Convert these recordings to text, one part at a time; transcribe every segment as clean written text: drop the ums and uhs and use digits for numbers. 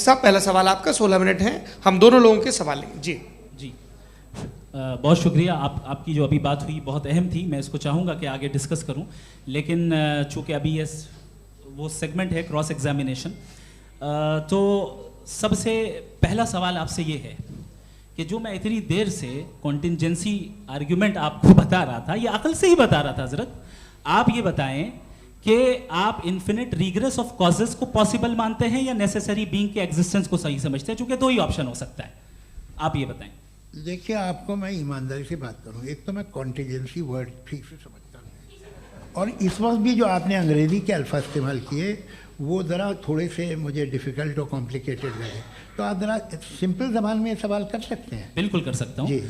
साहब पहला सवाल आपका, 16 मिनट हैं, हम दोनों लोगों के सवाल लेंगे। जी जी बहुत शुक्रिया। आपकी जो अभी बात हुई बहुत अहम थी, मैं इसको चाहूँगा कि आगे डिस्कस करूँ, लेकिन चूँकि अभी ये वो सेगमेंट है क्रॉस एग्जामिनेशन, तो सबसे पहला सवाल आपसे ये है कि जो मैं इतनी देर से कॉन्टिंजेंसी आर्ग्यूमेंट आपको बता रहा था, ये अकल से ही बता रहा था हजरत, आप ये बताएं कि आप इन्फिनिट रिग्रेस ऑफ कॉजेस को पॉसिबल मानते हैं या नेसेसरी बीइंग के एग्जिस्टेंस को सही समझते हैं, चूंकि दो ही ऑप्शन हो सकता है, आप ये बताएं। देखिए, आपको मैं ईमानदारी से बात करूं, एक तो मैं कॉन्टिजेंसी वर्ड ठीक से समझता हूँ, और इस वक्त भी जो आपने अंग्रेजी के अल्फाज इस्तेमाल किए वो ज़रा थोड़े से मुझे डिफ़िकल्ट और कॉम्प्लिकेटेड लगे, तो आप ज़रा सिंपल ज़बान में सवाल कर सकते हैं? बिल्कुल कर सकता हूँ जी।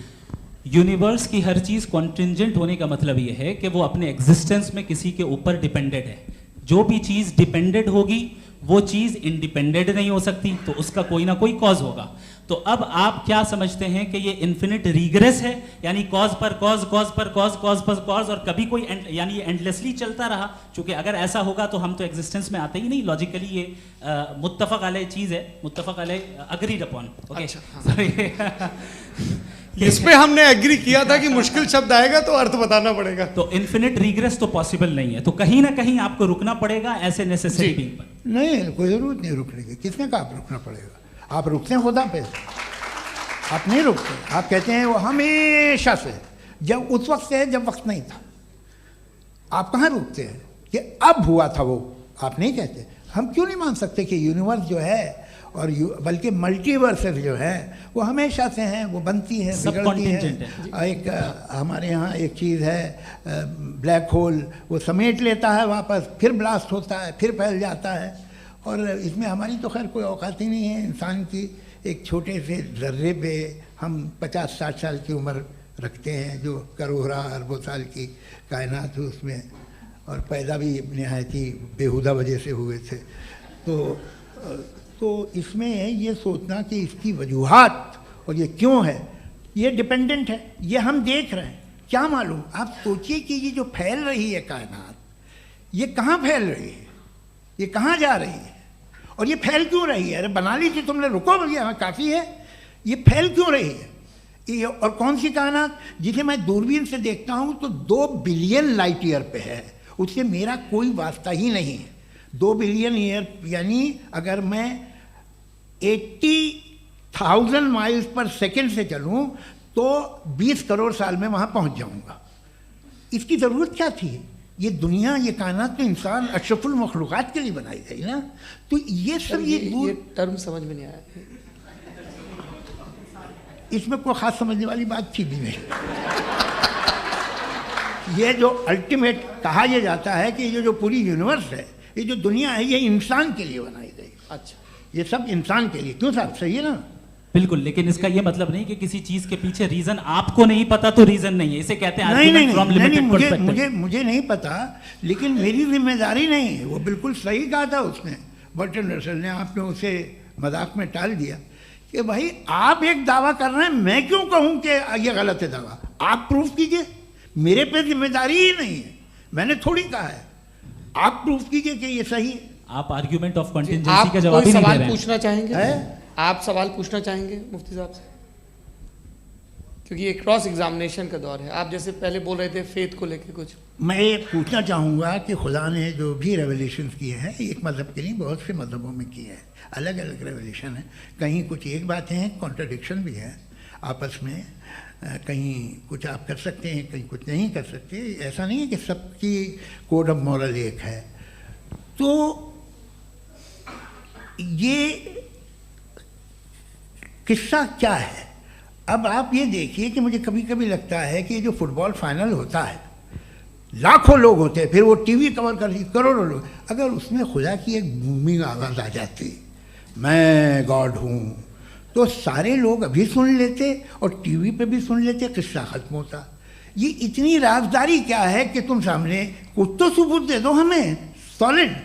यूनिवर्स की हर चीज़ कॉन्टिंजेंट होने का मतलब ये है कि वो अपने एग्जिस्टेंस में किसी के ऊपर डिपेंडेड है। जो भी चीज़ डिपेंडेड होगी वो चीज़ इंडिपेंडेंट नहीं हो सकती, तो उसका कोई ना कोई कॉज होगा। तो अब आप क्या समझते हैं कि ये इन्फिनिट रिग्रेस है, यानी कॉज पर कॉज, कॉज पर कॉज, कॉज पर कॉज, और कभी कोई यानी ये एंडलेसली चलता रहा? क्योंकि अगर ऐसा होगा तो हम तो एग्जिस्टेंस में आते ही नहीं, लॉजिकली ये मुत्तफक अलैह चीज़ है, मुत्तफक अलैह अग्रीड अपॉन। इस पे हमने एग्री किया था कि मुश्किल शब्द आएगा तो अर्थ बताना पड़ेगा। तो इन्फिनिट रिग्रेस तो पॉसिबल नहीं है, तो कहीं ना कहीं आपको रुकना पड़ेगा ऐसे नेसेसरी बीइंग पर। नहीं, कोई ज़रूरत नहीं रुकने की। किसने कहा आप रुकना पड़ेगा? आप रुकते हैं खुदा पे, आप नहीं रुकते। आप कहते हैं वो हमेशा से, जब उस वक्त से है जब वक्त नहीं था। आप कहाँ रुकते हैं कि अब हुआ था वो? आप नहीं कहते। हम क्यों नहीं मान सकते कि यूनिवर्स जो है और बल्कि मल्टीवर्सेस जो है वो हमेशा से हैं, वो बनती है, बिगड़ती है। एक हमारे यहाँ एक चीज़ है ब्लैक होल, वो समेट लेता है वापस, फिर ब्लास्ट होता है, फिर फैल जाता है, और इसमें हमारी तो खैर कोई औकात ही नहीं है। इंसान की एक छोटे से ज़र्रे पे हम 50-60 साल की उम्र रखते हैं, जो करोड़ों अरबों साल की कायनात है उसमें, और पैदा भी नहायत ही बेहुदा वजह से हुए थे। तो इसमें ये सोचना कि इसकी वजूहात और ये क्यों है, ये डिपेंडेंट है, ये हम देख रहे हैं, क्या मालूम। आप सोचिए कि ये जो फैल रही है कायनात, ये कहाँ फैल रही है, ये कहाँ जा रही है, और ये फैल क्यों रही है? अरे बना ली थी तुमने, रुको भैया, काफ़ी है। ये फैल क्यों रही है? ये और कौन सी कायनात जिसे मैं दूरबीन से देखता हूँ तो 2 बिलियन लाइट ईयर पे है, उससे मेरा कोई वास्ता ही नहीं है। 2 बिलियन ईयर यानी अगर मैं 80,000 माइल्स पर सेकेंड से चलूँ तो 20 करोड़ साल में वहाँ पहुँच जाऊँगा। इसकी ज़रूरत क्या थी? ये दुनिया, ये कायनात तो इंसान अशरफुल मखलूक़ात के लिए बनाई गई ना। तो ये सब ये टर्म समझ में नहीं आया, इसमें कोई ख़ास समझने वाली बात थी भी नहीं। ये जो अल्टीमेट कहा यह जाता है कि ये जो पूरी यूनिवर्स है, ये जो दुनिया है, ये इंसान के लिए बनाई गई। अच्छा, ये सब इंसान के लिए। क्यों साहब, सही है ना? बिल्कुल, लेकिन इसका ये मतलब नहीं कि किसी चीज के पीछे रीजन आपको नहीं पता तो रीजन नहीं है, इसे कहते हैं नहीं, मुझे नहीं पता, लेकिन मेरी जिम्मेदारी नहीं है। वो बिल्कुल सही कहा था उसने, बर्टन रसल ने। आपने उसे मजाक में टाल दिया कि भाई आप एक दावा कर रहे हैं, मैं क्यों कहूँ कि ये गलत है दावा? आप प्रूफ कीजिए, मेरे पे जिम्मेदारी ही नहीं है, मैंने थोड़ी कहा है। आप प्रूफ कीजिए कि ये सही है। आप आर्ग्यूमेंट ऑफ कंटिजेंसी का जवाब ही नहीं दे रहे हैं। पूछना चाहेंगे? आप सवाल पूछना चाहेंगे मुफ्ती साहब से? क्योंकि ये क्रॉस एग्जामिनेशन का दौर है। आप जैसे पहले बोल रहे थे फेथ को लेके कुछ, मैं ये पूछना चाहूँगा कि खुदा ने जो भी रेवोल्यूशन किए हैं, एक मज़हब के नहीं बहुत से मज़हबों में किए हैं, अलग अलग रेवोल्यूशन है। कहीं कुछ एक बातें हैं, कॉन्ट्रडिक्शन भी है आपस में, कहीं कुछ आप कर सकते हैं, कहीं कुछ नहीं कर सकते। ऐसा नहीं है कि सबकी कोड ऑफ मॉरल एक है। तो ये किस्सा क्या है? अब आप ये देखिए कि मुझे कभी कभी लगता है कि ये जो फुटबॉल फाइनल होता है, लाखों लोग होते हैं, फिर वो टीवी कवर करती, करोड़ों लोग, अगर उसमें खुदा की एक बूमिंग आवाज़ आ जाती, मैं गॉड हूँ, तो सारे लोग अभी सुन लेते और टीवी पे भी सुन लेते, किस्सा ख़त्म होता। ये इतनी राजदारी क्या है कि तुम सामने कुछ तो सबूत दे दो हमें सॉलिड।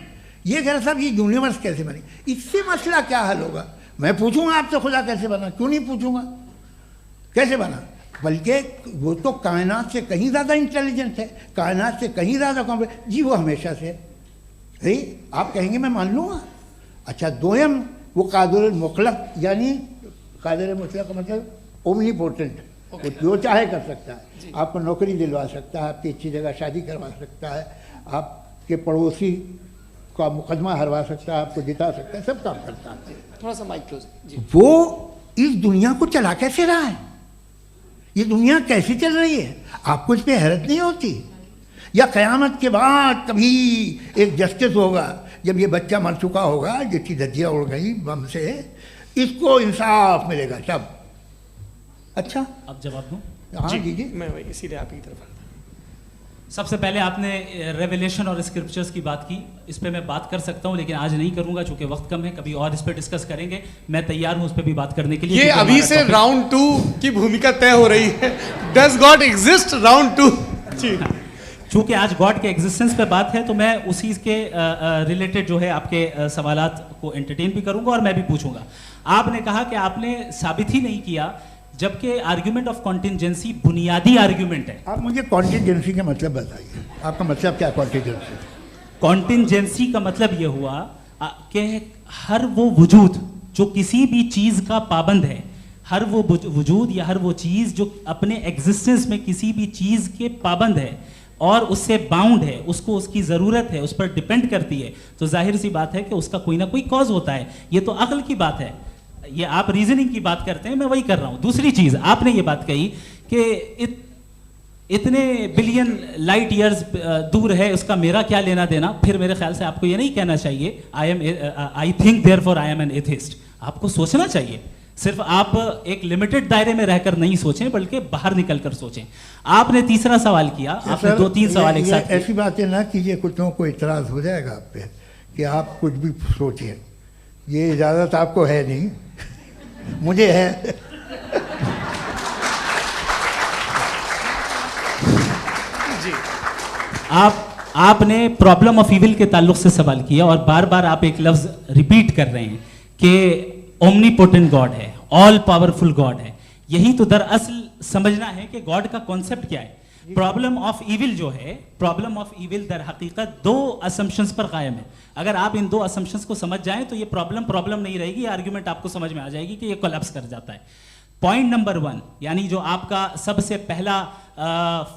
ये कह साहब ये यूनिवर्स कैसे बनी, इससे मसला क्या हल होगा? मैं पूछूंगा आपसे खुदा कैसे बना? क्यों नहीं पूछूंगा कैसे बना? बल्कि वो तो कायनात से कहीं ज़्यादा इंटेलिजेंट है, कायनात से कहीं ज़्यादा कॉम्प्लेक्स। जी वो हमेशा से है। आप कहेंगे मैं मान लूँगा। अच्छा दोयम वो कादिर मुतलक, यानी कादिर मुतलक का मतलब ओमनीपोटेंट, वो जो चाहे कर सकता है। आपको नौकरी दिलवा सकता है, आपकी अच्छी जगह शादी करवा सकता है, आपके पड़ोसी का मुकदमा हरवा सकता है, आपको जिता सकता है, सब काम करता है। थोड़ा सा माइक क्लोज जी। वो इस दुनिया को चला कैसे रहा है, ये दुनिया कैसे चल रही है, आपको इस पर हैरत नहीं होती? या क़यामत के बाद कभी एक जस्टिस होगा, जब ये बच्चा मर चुका होगा जिसकी धज्जियाँ उड़ गई बम से, इसको इंसाफ मिलेगा सब। अच्छा, अब जवाब दूं? हाँ जी दीजिए। मैं वही इसीलिए आप ही की तरफ आ रहा था। सबसे पहले आपने रेवलेशन और स्क्रिप्चर्स की बात की, इस पे मैं बात कर सकता हूं लेकिन आज नहीं करूंगा चूंकि वक्त कम है, कभी और इस पे डिस्कस करेंगे। मैं तैयार हूं उस पे भी बात करने के लिए। ये क्योंकि अभी हमारा से topic- राउंड 2 की भूमिका तय हो रही है। Does God exist round 2? जी चूंकि आज गॉड के एग्जिस्टेंस पे बात है तो मैं उसी के रिलेटेड जो है आपके सवालात को एंटरटेन भी करूंगा और मैं भी पूछूंगा। आपने कहा कि आपने साबित ही नहीं किया, जबकि आर्ग्यूमेंट ऑफ कॉन्टिजेंसी बुनियादी आर्ग्यूमेंट है। आप मुझे कॉन्टिजेंसी का मतलब बताइए, आपका मतलब क्या कॉन्टिजेंसी? कॉन्टिजेंसी का मतलब यह हुआ कि हर वो वजूद जो किसी भी चीज का पाबंद है, हर वो वजूद या हर वो चीज जो अपने एग्जिस्टेंस में किसी भी चीज के पाबंद है और उससे बाउंड है, उसको उसकी ज़रूरत है, उस पर डिपेंड करती है, तो जाहिर सी बात है कि उसका कोई ना कोई कॉज होता है। ये तो अक्ल की बात है, ये आप रीजनिंग की बात करते हैं, मैं वही कर रहा हूँ। दूसरी चीज़ आपने ये बात कही कि इतने बिलियन लाइट ईयर्स दूर है, उसका मेरा क्या लेना देना। फिर मेरे ख्याल से आपको ये नहीं कहना चाहिए I think therefore I am an atheist. आपको सोचना चाहिए, सिर्फ आप एक लिमिटेड दायरे में रहकर नहीं सोचें बल्कि बाहर निकलकर सोचें। आपने तीसरा सवाल किया, आपने 2-3 सवाल एक साथ। ऐसी बातें ना कीजिए, कुछ लोगों को इतराज हो जाएगा आप पे कि आप कुछ भी सोचिए, ये इजाज़त आपको है नहीं, मुझे है। जी आपने प्रॉब्लम ऑफ इविल के ताल्लुक से सवाल किया और बार बार आप एक लफ्ज रिपीट कर रहे हैं कि ओमनीपोटेंट गॉड है, ऑल पावरफुल गॉड है। यही तो दरअसल समझना है कि गॉड का कॉन्सेप्ट क्या है। प्रॉब्लम ऑफ इविल जो है, प्रॉब्लम ऑफ इविल दर हकीकत 2 असम्पशंस पर कायम है। अगर आप इन 2 असम्पशंस को समझ जाएं तो ये प्रॉब्लम नहीं रहेगी, आर्ग्यूमेंट आपको समझ में आ जाएगी कि ये कोलैप्स कर जाता है। पॉइंट नंबर 1, यानी जो आपका सबसे पहला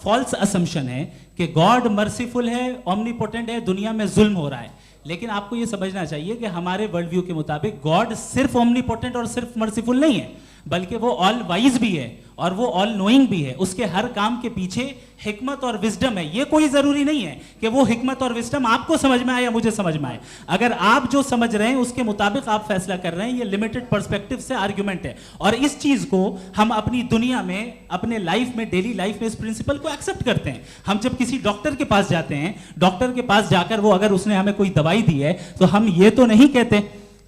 फॉल्स असम्पशन है कि गॉड मर्सीफुल है, ओमनीपोटेंट है, दुनिया में जुल्म हो रहा है। लेकिन आपको यह समझना चाहिए कि हमारे वर्ल्ड व्यू के मुताबिक गॉड सिर्फ ओमनीपोटेंट और सिर्फ मर्सीफुल नहीं है, बल्कि वो ऑल वाइज भी है और वो ऑल नोइंग भी है। उसके हर काम के पीछे हिकमत और विजडम है। ये कोई जरूरी नहीं है कि वो हिकमत और विजडम आपको समझ में आए या मुझे समझ में आए। अगर आप जो समझ रहे हैं उसके मुताबिक आप फैसला कर रहे हैं, ये लिमिटेड पर्सपेक्टिव से आर्ग्यूमेंट है। और इस चीज को हम अपनी दुनिया में, अपने लाइफ में, डेली लाइफ में इस प्रिंसिपल को एक्सेप्ट करते हैं। हम जब किसी डॉक्टर के पास जाते हैं, डॉक्टर के पास जाकर वो अगर उसने हमें कोई दवाई दी है तो हम ये तो नहीं कहते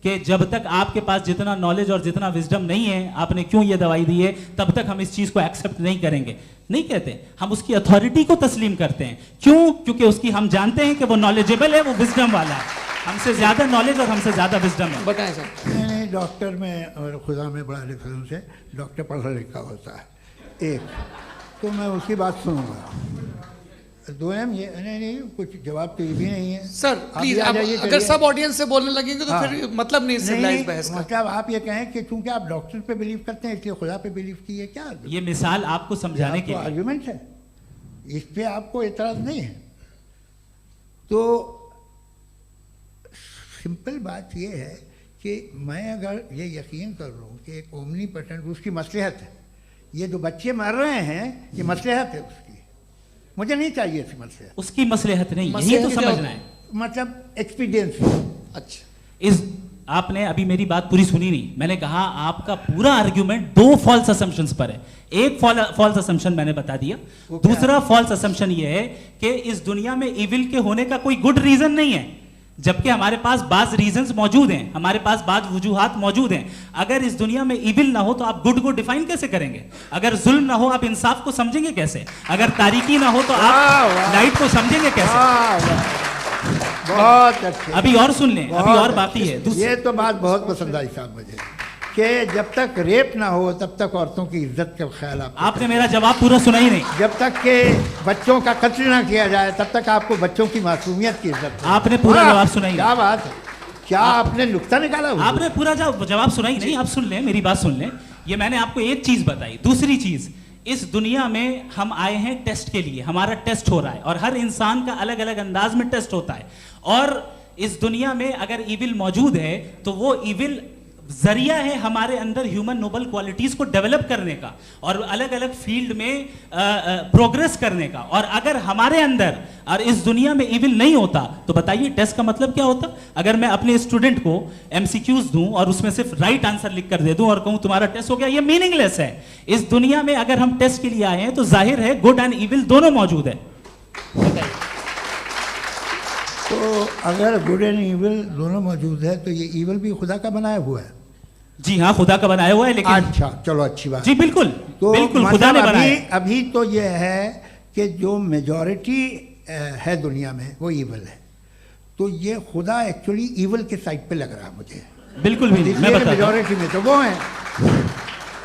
कि जब तक आपके पास जितना नॉलेज और जितना विजडम नहीं है, आपने क्यों ये दवाई दी है, तब तक हम इस चीज को एक्सेप्ट नहीं करेंगे। नहीं कहते, हम उसकी अथॉरिटी को तस्लीम करते हैं। क्यों? क्योंकि उसकी हम जानते हैं कि वो नॉलेजेबल है, वो विजडम वाला है, हमसे ज्यादा नॉलेज और हमसे ज्यादा विजडम है। बताएं सर। नहीं, डॉक्टर में और खुदा में बड़ा डिफरेंस है। डॉक्टर पढ़ा लिखा होता है एक, तो मैं उसकी बात सुनूंगा। दोयम ये नहीं, कुछ जवाब तो ये भी नहीं है सर प्लीज, आप अगर सब ऑडियंस से बोलने लगेंगे तो फिर मतलब नहीं सिविलाइज्ड बहस का। मतलब आप ये कहें कि चूंकि आप डॉक्टर पे बिलीव करते हैं इसलिए खुदा पे बिलीव कीजिए, क्या ये मिसाल आपको समझाने के लिए आर्ग्यूमेंट है, इस पे आपको एतराज नहीं है। तो सिंपल बात ये है कि मैं अगर ये यकीन कर लूँ कि एक ओमनीपोटेंट, उसकी मसलहत है, ये जो बच्चे मर रहे हैं ये मसलहत है उसकी, मुझे नहीं चाहिए इसकी मसलहत। उसकी मसलहत नहीं, यही तो समझना है, मतलब एक्सपीरियंस। अच्छा, इस आपने अभी मेरी बात पूरी सुनी नहीं। मैंने कहा आपका पूरा आर्ग्यूमेंट 2 फॉल्स असम्पशंस पर है। एक फॉल्स असम्पशन मैंने बता दिया, दूसरा फॉल्स असम्पशन ये है कि इस दुनिया में इविल के होने का कोई गुड रीजन नहीं है, जबकि हमारे पास बाज रीजंस मौजूद हैं, हमारे पास बाज वजूहात मौजूद हैं। अगर इस दुनिया में इविल ना हो तो आप गुड को डिफाइन कैसे करेंगे? अगर जुल्म ना हो आप इंसाफ को समझेंगे कैसे? अगर तारीकी ना हो तो आप लाइट को समझेंगे कैसे? बहुत अच्छे। अभी और सुन लें, अभी और बाकी है। ये तो बात बहुत पसंद आई साहब मुझे कि जब तक रेप ना हो तब तक औरतों की इज्जत का ख्याल आपने मेरा जवाब पूरा सुना ही नहीं। जब तक के बच्चों का कत्ल ना किया जाए तब तक आपको बच्चों की मासूमियत की इज्जत। आपने पूरा जवाब सुना ही नहीं। क्या बात है, क्या आपने नुक्ता निकाला हुआ? आपने पूरा जवाब सुना ही नहीं। आप सुन लें, मेरी बात सुन लें। ये मैंने आपको एक चीज बताई। दूसरी चीज, इस दुनिया में हम आए हैं टेस्ट के लिए, हमारा टेस्ट हो रहा है और हर इंसान का अलग अलग अंदाज में टेस्ट होता है। और इस दुनिया में अगर इविल मौजूद है तो वो इविल जरिया है हमारे अंदर ह्यूमन नोबल क्वालिटीज को डेवलप करने का और अलग अलग फील्ड में प्रोग्रेस करने का। और अगर हमारे अंदर और इस दुनिया में इविल नहीं होता तो बताइए टेस्ट का मतलब क्या होता? अगर मैं अपने स्टूडेंट को एमसीक्यूज दूं और उसमें सिर्फ राइट आंसर लिख कर दे दूं और कहूं तुम्हारा टेस्ट हो गया, ये मीनिंगलेस है। इस दुनिया में अगर हम टेस्ट के लिए आए हैं तो जाहिर है गुड एंड इविल दोनों मौजूद है। तो अगर गुड एंड इविल दोनों मौजूद है तो ये इविल भी खुदा का बनाया हुआ है। जी हाँ, खुदा का बनाया हुआ है। लेकिन अच्छा, चलो अच्छी बात। जी बिल्कुल, तो बिल्कुल खुदा ने बनाया। अभी तो ये है कि जो मेजॉरिटी है दुनिया में वो इविल है, तो ये खुदा एक्चुअली इविल के साइड पे लग रहा है मुझे। बिल्कुल भी नहीं, मैं बताता हूं। मेजॉरिटी में तो वो है।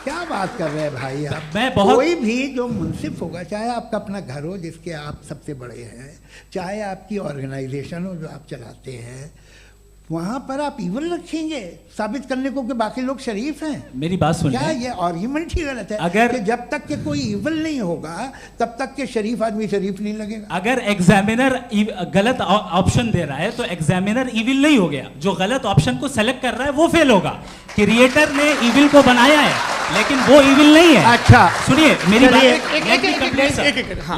क्या बात कर रहे हैं भाई आप? कोई भी जो मुंसिफ होगा, चाहे आपका अपना घर हो जिसके आप सबसे बड़े हैं, चाहे आपकी ऑर्गेनाइजेशन हो जो आप चलाते हैं, वहां पर आप इविल रखेंगे साबित करने को कि बाकी लोग शरीफ हैं। मेरी बात सुन, क्या ये आर्ग्यूमेंट ही गलत है? अगर कि जब तक के कोई इविल नहीं होगा तब तक के शरीफ आदमी शरीफ नहीं लगेगा। अगर एग्जामिनर गलत ऑप्शन दे रहा है तो एग्जामिनर इविल नहीं हो गया। जो गलत ऑप्शन को सेलेक्ट कर रहा है वो फेल होगा। क्रिएटर ने इविल को बनाया है लेकिन वो इविल नहीं है। अच्छा सुनिए मेरी बात,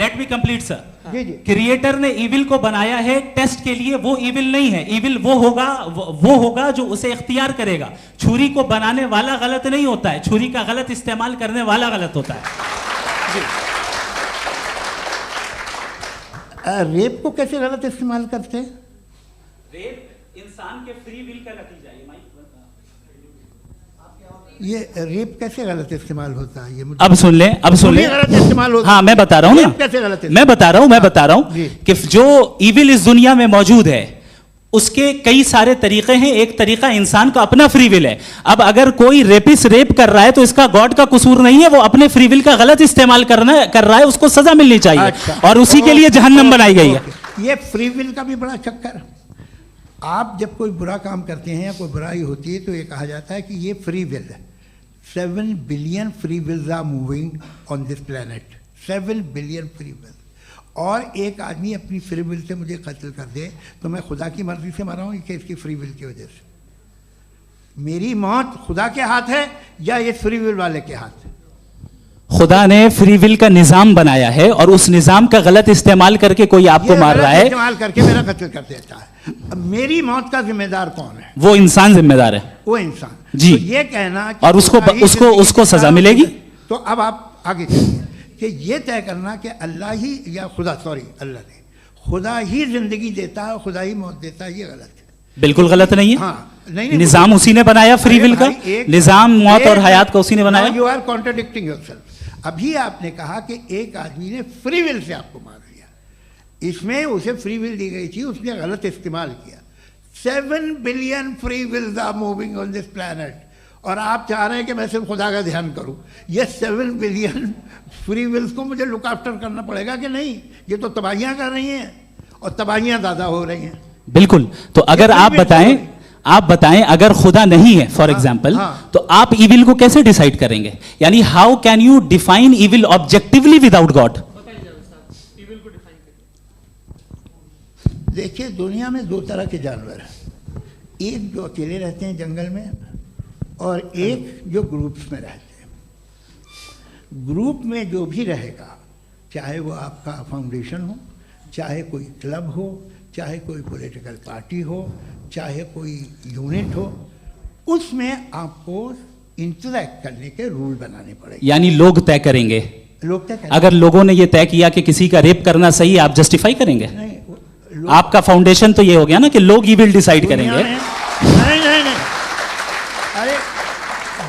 let me complete sir. Creator ने इविल को बनाया है टेस्ट के लिए, वो इविल नहीं है। इविल वो होगा जो उसे इख्तियार करेगा। छुरी को बनाने वाला गलत नहीं होता है, छुरी का गलत इस्तेमाल करने वाला गलत होता है। रेप को कैसे गलत इस्तेमाल करते हैं? रेप इंसान के फ्री विल का नतीजा है। ये रेप कैसे गलत इस्तेमाल होता है? ये मुझे अब सुन ले गलत इस्तेमाल होता है। हाँ मैं बता रहा हूँ ना, कैसे गलत मैं बता रहा हूँ कि जो इविल इस दुनिया में मौजूद है उसके कई सारे तरीके हैं। एक तरीका इंसान का अपना फ्री विल है। अब अगर कोई रेपिस्ट रेप कर रहा है तो इसका गॉड का कसूर नहीं है, वो अपने फ्री विल का गलत इस्तेमाल कर रहा है, उसको सजा मिलनी चाहिए। अच्छा, और उसी के लिए जहन्नम बनाई गई है। ये फ्री विल का भी बड़ा चक्कर। आप जब कोई बुरा काम करते हैं या कोई बुराई होती है तो ये कहा जाता है कि ये फ्री विल है। 7 billion free wills are moving on this planet. 7 billion free will. और एक आदमी अपनी फ्री विल से मुझे कत्ल कर दे तो मैं खुदा की मर्जी से मरा हूँ कि इसकी फ्री विल की वजह से? मेरी मौत खुदा के हाथ है या ये फ्री विल वाले के हाथ है? खुदा ने फ्री विल का निजाम बनाया है और उस निजाम का गलत इस्तेमाल करके कोई आपको मार रहा है, इस्तेमाल करके मेरा कत्ल कर देता है। अब मेरी मौत का जिम्मेदार कौन है? वो इंसान जिम्मेदार है। वो इंसान जी। तो ये कहना कि और उसको सजा मिलेगी। तो अब आप आगे चलिए कि ये तय करना कि अल्लाह ही या अल्लाह ने खुदा ही जिंदगी देता है, खुदा ही मौत देता है, ये गलत है। बिल्कुल गलत नहीं है। हाँ, नहीं, निजाम उसी ने बनाया फ्री विल का, निजाम मौत और हयात का उसी ने बनाया। You are contradicting yourself. अभी आपने कहा कि एक आदमी ने फ्री विल से आपको मार दिया, इसमें उसे फ्री विल दी गई थी, उसने गलत इस्तेमाल किया। 7 billion free wills are moving on this planet और आप चाह रहे हैं कि मैं सिर्फ खुदा का ध्यान करूं। ये 7 बिलियन फ्री विल्स को मुझे लुक आफ्टर करना पड़ेगा कि नहीं? ये तो तबाहियां कर रही हैं और तबाहियां ज़्यादा हो रही हैं। बिल्कुल। तो अगर आप बताएं अगर खुदा नहीं है फॉर एग्जाम्पल, तो आप इविल को कैसे डिसाइड करेंगे? यानी how can you define evil objectively without God? देखिए दुनिया में 2 तरह के जानवर हैं। एक जो अकेले रहते हैं जंगल में और एक जो ग्रुप्स में रहते हैं। ग्रुप में जो भी रहेगा, चाहे वो आपका फाउंडेशन हो, चाहे कोई क्लब हो, चाहे कोई पॉलिटिकल पार्टी हो, चाहे कोई यूनिट हो, उसमें आपको इंटरैक्ट करने के रूल बनाने पड़ेंगे। यानी लोग तय करेंगे। अगर लोगों ने ये तय किया कि किसी का रेप करना सही है, आप जस्टिफाई करेंगे? नहीं, आपका फाउंडेशन तो ये हो गया ना कि लोग ही विल डिसाइड करेंगे। नहीं। अरे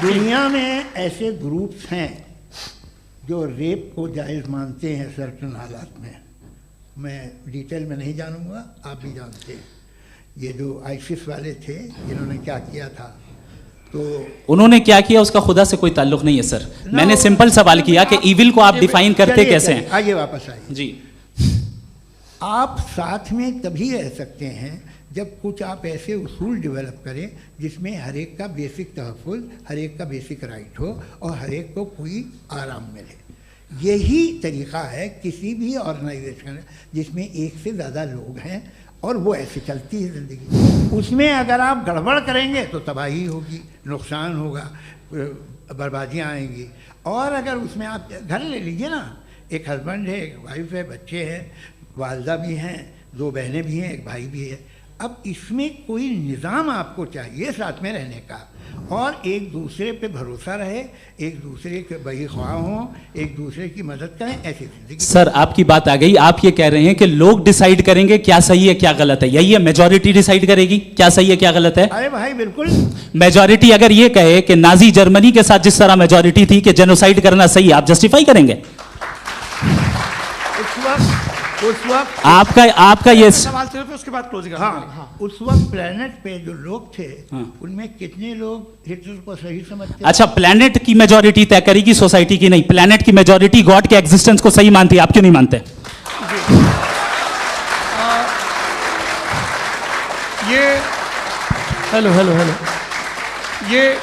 दुनिया में ऐसे ग्रुप्स हैं जो रेप को जायज़ मानते हैं सर्टेन हालात में। मैं डिटेल में नहीं जानूंगा, आप भी जानते हैं। ये जो आईसिस वाले थे इन्होंने क्या किया था, तो उन्होंने क्या किया उसका खुदा से कोई ताल्लुक नहीं है सर। मैंने सिंपल सवाल किया कि इविल को आप डिफाइन करते कैसे हैं? आइए वापस आइए जी। आप साथ में तभी रह सकते हैं जब कुछ आप ऐसे उसूल डेवलप करें जिसमें हर एक का बेसिक तहफ़्फ़ुज़, हर एक का बेसिक राइट हो और हर एक को कोई आराम मिले। यही तरीक़ा है किसी भी ऑर्गेनाइजेशन जिसमें एक से ज़्यादा लोग हैं और वो ऐसे चलती है ज़िंदगी। उसमें अगर आप गड़बड़ करेंगे तो तबाही होगी, नुकसान होगा, बर्बादियाँ आएंगी। और अगर उसमें आप घर ले लीजिए ना, एक हस्बैंड है, एक वाइफ है, बच्चे हैं, वालदा भी हैं, 2 बहनें भी हैं, एक भाई भी है। अब इसमें कोई निज़ाम आपको चाहिए साथ में रहने का, और एक दूसरे पे भरोसा रहे, एक दूसरे के बहीख्वाह हों, एक दूसरे की मदद करें, ऐसी जिंदगी। सर आपकी बात आ गई, आप ये कह रहे हैं कि लोग डिसाइड करेंगे क्या सही है क्या गलत है, यही है? मेजॉरिटी डिसाइड करेगी क्या सही है क्या गलत है? अरे भाई बिल्कुल। मेजॉरिटी अगर ये कहे कि नाजी जर्मनी के साथ जिस तरह मेजॉरिटी थी कि जेनोसाइड करना सही है, आप जस्टिफाई करेंगे? उस वक्त आपका ये सवाल सिर्फ उसके बाद क्लोजिंग। हाँ, उस वक्त प्लेनेट पे जो लोग थे उनमें कितने लोग हिटलर को सही समझते? अच्छा, प्लेनेट की मेजॉरिटी तय करेगी, सोसाइटी की नहीं। प्लेनेट की मेजॉरिटी गॉड के एग्जिस्टेंस को सही मानती है, आप क्यों नहीं मानते? ये हेलो ये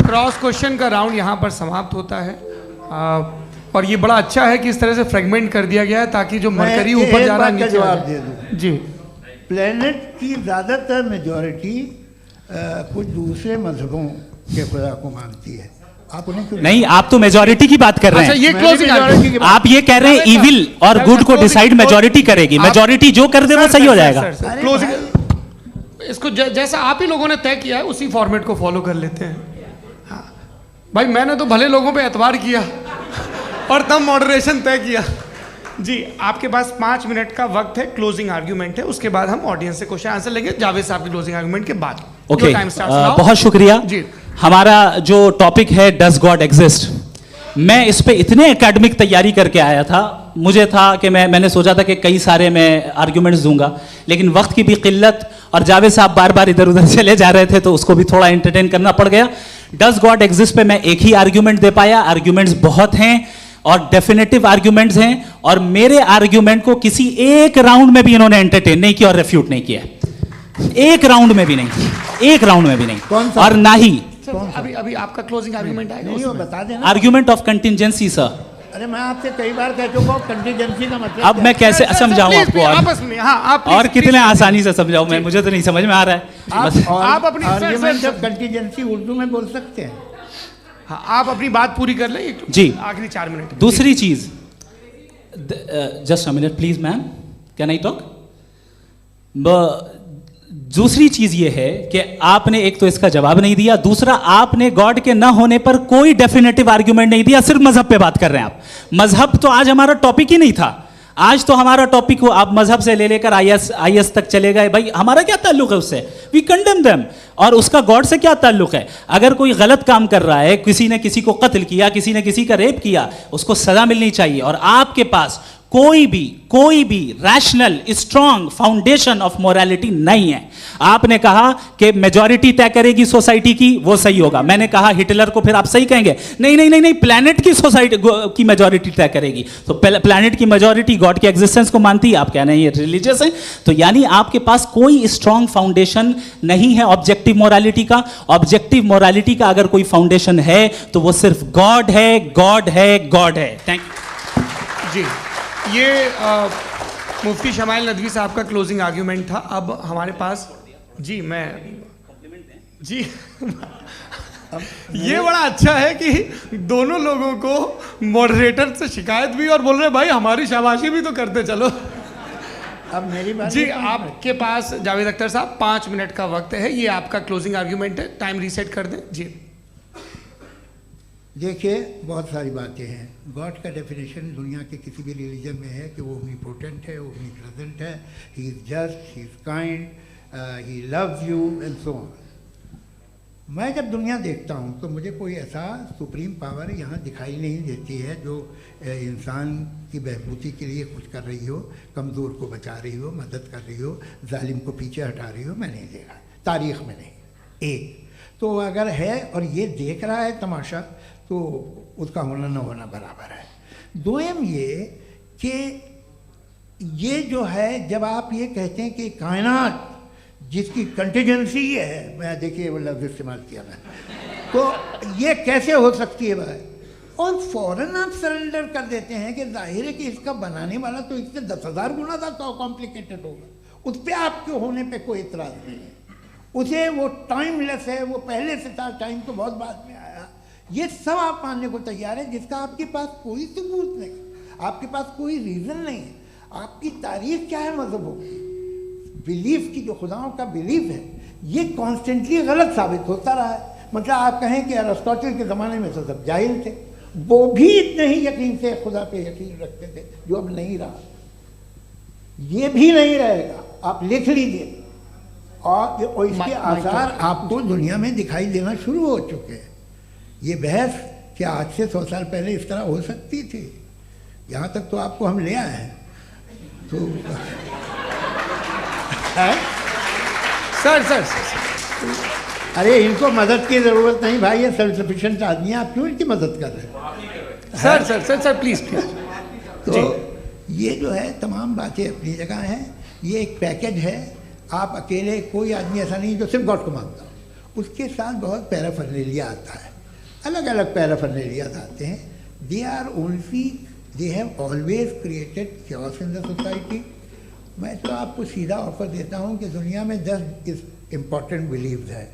क्रॉस क्वेश्चन का राउंड यहाँ पर समाप्त होता है। और ये बड़ा अच्छा है कि इस तरह से फ्रेगमेंट कर दिया गया है ताकि जो मरकरी ऊपर जा रहा है नीचे जवाब दे दूं जी। प्लेनेट की ज़्यादातर मेजॉरिटी कुछ दूसरे मजहबों के खुदा को मानती है। आप उन्हें क्यों नहीं? आप तो मेजॉरिटी की बात कर रहे हैं। अच्छा, ये क्लोजिंग आप ये कह रहे हैं इविल और गुड को डिसाइड मेजॉरिटी करेगी, मेजॉरिटी जो कर दे वो सही हो जाएगा। क्लोजिंग इसको जैसा आप ही लोगों ने तय किया है उसी फॉर्मेट को फॉलो कर लेते हैं। हाँ भाई, मैंने तो भले लोगों पे एतबार किया और तब मॉडरेशन तय किया। जी, आपके पास 5 मिनट का वक्त है, क्लोजिंग आर्ग्यूमेंट है, उसके बाद हम ऑडियंस से क्वेश्चन आंसर लेंगे जावेद साहब की क्लोजिंग आर्ग्यूमेंट के बाद। ओके, बहुत शुक्रिया जी। हमारा जो टॉपिक है डज गॉड एग्जिस्ट, मैं इस पे इतने एकेडमिक तैयारी करके आया था, मुझे था कि मैंने सोचा था कि कई सारे मैं आर्ग्यूमेंट्स दूंगा, लेकिन वक्त की भी किल्लत और जावेद साहब बार बार इधर उधर चले जा रहे थे तो उसको भी थोड़ा एंटरटेन करना पड़ गया। डज गॉड एग्जिस्ट पे मैं एक ही आर्ग्यूमेंट दे पाया, आर्ग्यूमेंट्स बहुत हैं और डेफिनेटिव आर्ग्यूमेंट्स हैं, और मेरे आर्ग्यूमेंट को किसी एक राउंड में भी इन्होंने एंटरटेन नहीं किया और रेफ्यूट नहीं किया, एक राउंड में भी नहीं, एक राउंड में भी नहीं। और ना ही अभी आपका क्लोजिंग आर्ग्यूमेंट आएगा, नहीं वो बता देना। Argument of contingency sir. अरे मैं आपसे कई बार कह चुका हूं कंटिजेंसी का मतलब अब मैं कैसे समझाऊं आपको? आपस में आप और कितने आसानी से समझाऊं मैं, मुझे तो नहीं समझ में आ रहा है। आप अपनी आर्ग्यूमेंट ऑफ कंटिजेंसी उर्दू में बोल सकते हैं। हाँ, आप अपनी बात पूरी कर लें जी, आखिरी 4 मिनट। दूसरी चीज, just a minute please ma'am, can I talk? दूसरी चीज ये है कि आपने एक तो इसका जवाब नहीं दिया, दूसरा आपने गॉड के ना होने पर कोई डेफिनेटिव आर्ग्यूमेंट नहीं दिया, सिर्फ मजहब पे बात कर रहे हैं आप। मजहब तो आज हमारा टॉपिक ही नहीं था, आज तो हमारा टॉपिक हो, आप मजहब से ले लेकर आईएस तक चले गए। भाई हमारा क्या ताल्लुक है उससे? We condemn them. और उसका गॉड से क्या ताल्लुक है? अगर कोई गलत काम कर रहा है, किसी ने किसी को कत्ल किया, किसी ने किसी का रेप किया, उसको सजा मिलनी चाहिए। और आपके पास कोई भी rational strong foundation of morality नहीं है। आपने कहा कि मेजॉरिटी तय करेगी सोसाइटी की, वो सही होगा। मैंने कहा हिटलर को फिर आप सही कहेंगे, नहीं, प्लैनेट की सोसाइटी की मेजॉरिटी तय करेगी। तो प्लैनेट की मेजॉरिटी गॉड के एग्जिस्टेंस को मानती है, आप कह रहे हैं ये रिलीजियस है। तो यानी आपके पास कोई स्ट्रॉन्ग फाउंडेशन नहीं है ऑब्जेक्टिव मोरालिटी का। ऑब्जेक्टिव मोरालिटी का अगर कोई फाउंडेशन है तो वो सिर्फ गॉड है, गॉड है, गॉड है। थैंक यू जी। ये मुफ्ती शमाइल नदवी साहब का क्लोजिंग आर्ग्यूमेंट था। अब हमारे पास जी जी ये बड़ा अच्छा है कि दोनों लोगों को मॉडरेटर से शिकायत भी और बोल रहे भाई हमारी शाबाशी भी तो करते चलो। अब मेरी बात जी, आपके पास जावेद अख्तर साहब 5 मिनट का वक्त है, ये आपका क्लोजिंग आर्ग्यूमेंट है, टाइम रीसेट कर दें जी। देखिए, बहुत सारी बातें हैं। गॉड का डेफिनेशन दुनिया के किसी भी रिलीजन में है कि वो ओमनीपोटेंट है, ओमनीप्रेजेंट है, he is just, he is kind, he loves you and so on. मैं जब दुनिया देखता हूँ तो मुझे कोई ऐसा सुप्रीम पावर यहाँ दिखाई नहीं देती है जो इंसान की बहबूदी के लिए कुछ कर रही हो, कमज़ोर को बचा रही हो, मदद कर रही हो, जालिम को पीछे हटा रही हो। मैं नहीं देखा, तारीख़ में नहीं। एक तो अगर है और ये देख रहा है तमाशा, तो उसका होना न होना बराबर है। दोयम ये कि ये जो है, जब आप ये कहते हैं कि कायनात जिसकी कंटीजेंसी ये है, मैं देखिए वो लफ्ज़ इस्तेमाल किया मैं, तो ये कैसे हो सकती है भाई? और फ़ौरन आप सरेंडर कर देते हैं कि जाहिर है कि इसका बनाने वाला तो इससे 10,000 गुना ज़्यादा कॉम्प्लिकेटेड होगा, उस पर आपके होने पे कोई इतराज़ नहीं है, उसे वो टाइमलेस है, वो पहले से था, टाइम तो बहुत बाद में आया, ये सब आप मानने को तैयार है, जिसका आपके पास कोई सबूत नहीं, आपके पास कोई रीज़न नहीं है। आपकी तारीख क्या है मज़हबों की? बिलीफ की, जो खुदाओं का बिलीफ है, ये कॉन्स्टेंटली गलत साबित होता रहा है। मतलब आप कहें कि अरिस्टोटल के ज़माने में तो सब जाहिल थे, वो भी इतने ही यकीन से खुदा पे यकीन रखते थे, जो अब नहीं रहा, ये भी नहीं रहेगा, आप लिख लीजिए। और इसके आसार आपको दुनिया में दिखाई देना शुरू हो चुके हैं। ये बहस क्या आज से 100 साल पहले इस तरह हो सकती थी? यहाँ तक तो आपको हम ले आए हैं। तो सर अरे इनको मदद की ज़रूरत नहीं भाई, ये सेल्फ सफिशिएंट आदमी है, आप क्यों इनकी मदद कर रहे हैं? Sir please. तो ये जो है तमाम बातें अपनी जगह हैं, ये एक पैकेज है। आप अकेले, कोई आदमी ऐसा नहीं जो सिर्फ गॉड को मानता हो, उसके साथ बहुत पैराफर्नेलिया आता है, अलग अलग पैराफर्नेलिया आते हैं। They have always created chaos in the society. मैं तो आपको सीधा ऑफर देता हूँ कि दुनिया में 10 इम्पॉर्टेंट बिलीव्स है,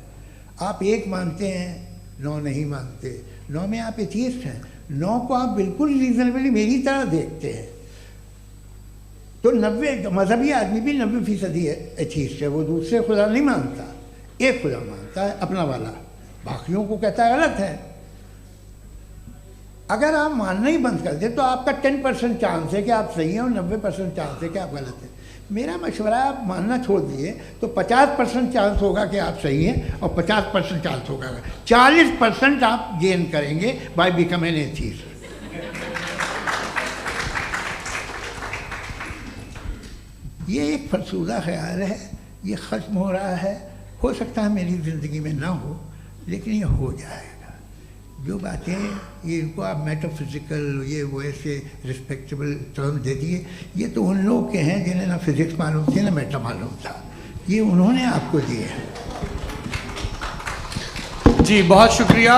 आप एक मानते हैं, 9 नहीं मानते, 9 में आप एथीस्ट हैं, 9 को आप बिल्कुल रीजनेबली मेरी तरह देखते हैं। तो 90 मजहबी आदमी भी 90% एथीस्ट है, वो दूसरे खुदा नहीं मानता, एक खुदा मानता है अपना वाला, बाकियों को कहता है गलत है। अगर आप मानना ही बंद कर दें तो आपका 10% चांस है कि आप सही हैं और 90% चांस है कि आप गलत हैं। मेरा मशवरा है आप मानना छोड़ दिए तो 50% चांस होगा कि आप सही हैं और 50% चांस होगा, 40% आप गेन करेंगे बाय बिकमिंग एन एथीस्ट। ये एक फरसूदा ख्याल है, ये ख़त्म हो रहा है, हो सकता है मेरी ज़िंदगी में ना हो, लेकिन ये हो जाएगा। जो बातें ये इनको आप मेटाफिज़िकल ये वो ऐसे रिस्पेक्टेबल टर्म दे दिए, ये तो उन लोग के हैं जिन्हें ना फिज़िक्स मालूम थी ना मेटा मालूम था, ये उन्होंने आपको दिए हैं। जी बहुत शुक्रिया।